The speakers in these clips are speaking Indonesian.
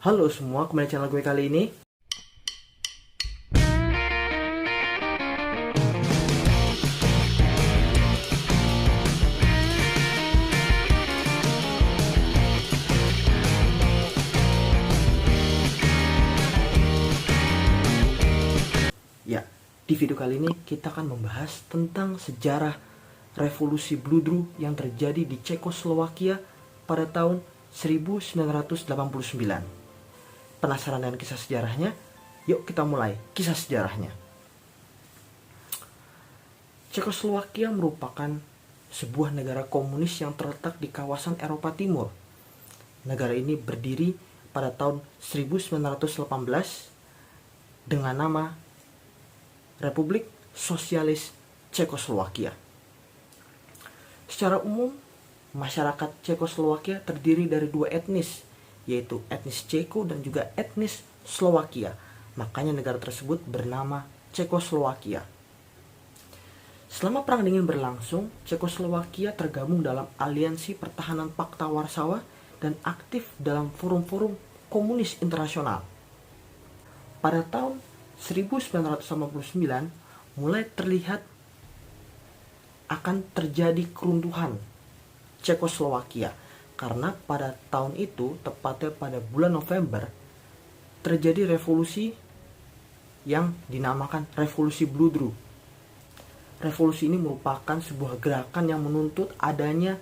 Halo semua, kembali channel gue kali ini. Ya, di video kali ini kita akan membahas tentang sejarah revolusi Bludru yang terjadi di Cekoslowakia pada tahun 1989. Penasaran dengan kisah sejarahnya? Yuk kita mulai kisah sejarahnya. Cekoslowakia merupakan sebuah negara komunis yang terletak di kawasan Eropa Timur. Negara ini berdiri pada tahun 1918 dengan nama Republik Sosialis Cekoslowakia. Secara umum, masyarakat Cekoslowakia terdiri dari dua etnis, yaitu etnis Ceko dan juga etnis Slowakia. Makanya negara tersebut bernama Cekoslowakia. Selama Perang Dingin berlangsung, Cekoslowakia tergabung dalam Aliansi Pertahanan Pakta Warsawa dan aktif dalam forum-forum komunis internasional. Pada tahun 1989 mulai terlihat akan terjadi keruntuhan Cekoslowakia karena pada tahun itu, tepatnya pada bulan November, terjadi revolusi yang dinamakan Revolusi Bludru. Revolusi ini merupakan sebuah gerakan yang menuntut adanya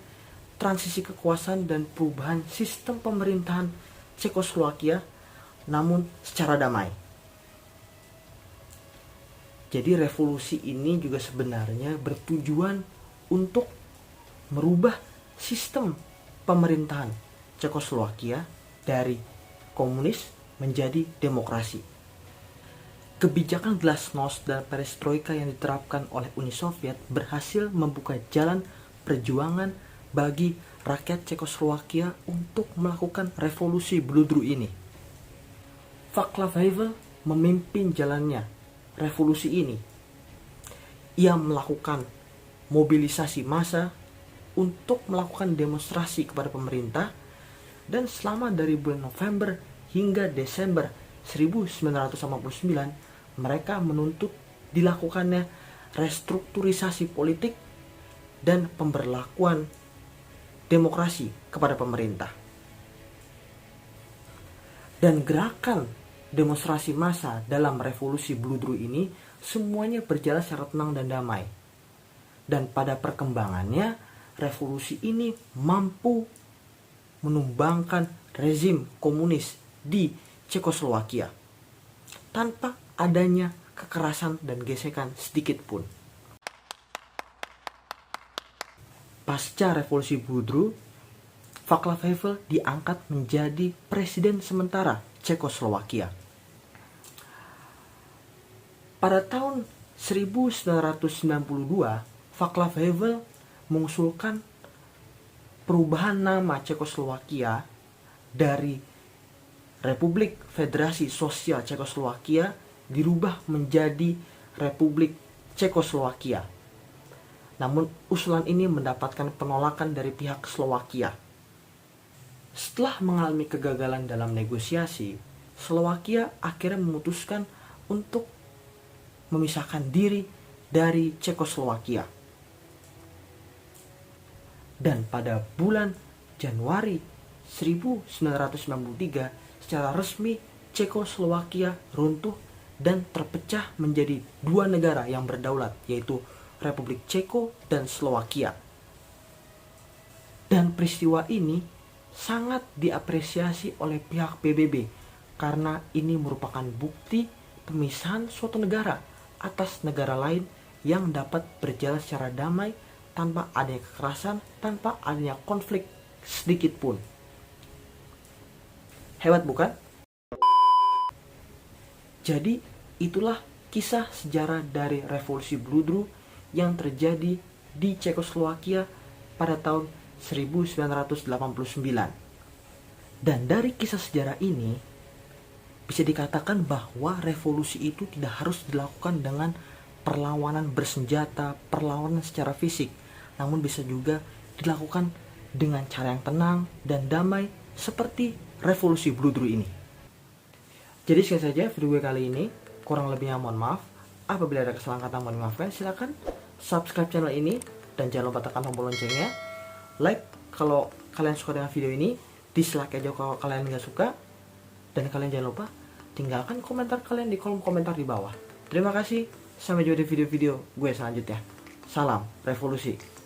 transisi kekuasaan dan perubahan sistem pemerintahan Cekoslowakia, namun secara damai. Jadi revolusi ini juga sebenarnya bertujuan untuk merubah sistem pemerintahan Cekoslowakia dari komunis menjadi demokrasi. Kebijakan glasnost dan perestroika yang diterapkan oleh Uni Soviet berhasil membuka jalan perjuangan bagi rakyat Cekoslowakia untuk melakukan revolusi Bludru ini. Václav Havel memimpin jalannya revolusi ini. Ia melakukan mobilisasi massa untuk melakukan demonstrasi kepada pemerintah, dan selama dari bulan November hingga Desember 1989 mereka menuntut dilakukannya restrukturisasi politik dan pemberlakuan demokrasi kepada pemerintah. Dan gerakan demonstrasi massa dalam revolusi Bludru ini semuanya berjalan secara tenang dan damai. Dan pada perkembangannya, revolusi ini mampu menumbangkan rezim komunis di Cekoslowakia tanpa adanya kekerasan dan gesekan sedikit pun. Pasca revolusi Bludru, Václav Havel diangkat menjadi presiden sementara Cekoslowakia. Pada tahun 1992, Václav Havel mengusulkan perubahan nama Cekoslowakia dari Republik Federasi Sosial Cekoslowakia dirubah menjadi Republik Cekoslowakia. Namun usulan ini mendapatkan penolakan dari pihak Slowakia. Setelah mengalami kegagalan dalam negosiasi, Slowakia akhirnya memutuskan untuk memisahkan diri dari Cekoslowakia. Dan pada bulan Januari 1993 secara resmi Cekoslowakia runtuh dan terpecah menjadi dua negara yang berdaulat, yaitu Republik Ceko dan Slowakia. Dan peristiwa ini sangat diapresiasi oleh pihak PBB karena ini merupakan bukti pemisahan suatu negara atas negara lain yang dapat berjalan secara damai tanpa adanya kekerasan, tanpa adanya konflik sedikit pun. Hebat bukan? Jadi itulah kisah sejarah dari revolusi Bludru yang terjadi di Cekoslowakia pada tahun 1989. Dan dari kisah sejarah ini bisa dikatakan bahwa revolusi itu tidak harus dilakukan dengan perlawanan bersenjata, perlawanan secara fisik, namun bisa juga dilakukan dengan cara yang tenang dan damai seperti revolusi Bludru ini. Jadi sekian saja video gue kali ini. Kurang lebihnya mohon maaf. Apabila ada kesalahan kata mohon dimaafkan. Silakan subscribe channel ini dan jangan lupa tekan tombol loncengnya. Like kalau kalian suka dengan video ini, dislike aja kalau kalian nggak suka, dan kalian jangan lupa tinggalkan komentar kalian di kolom komentar di bawah. Terima kasih, sampai jumpa di video-video gue selanjutnya. Salam revolusi.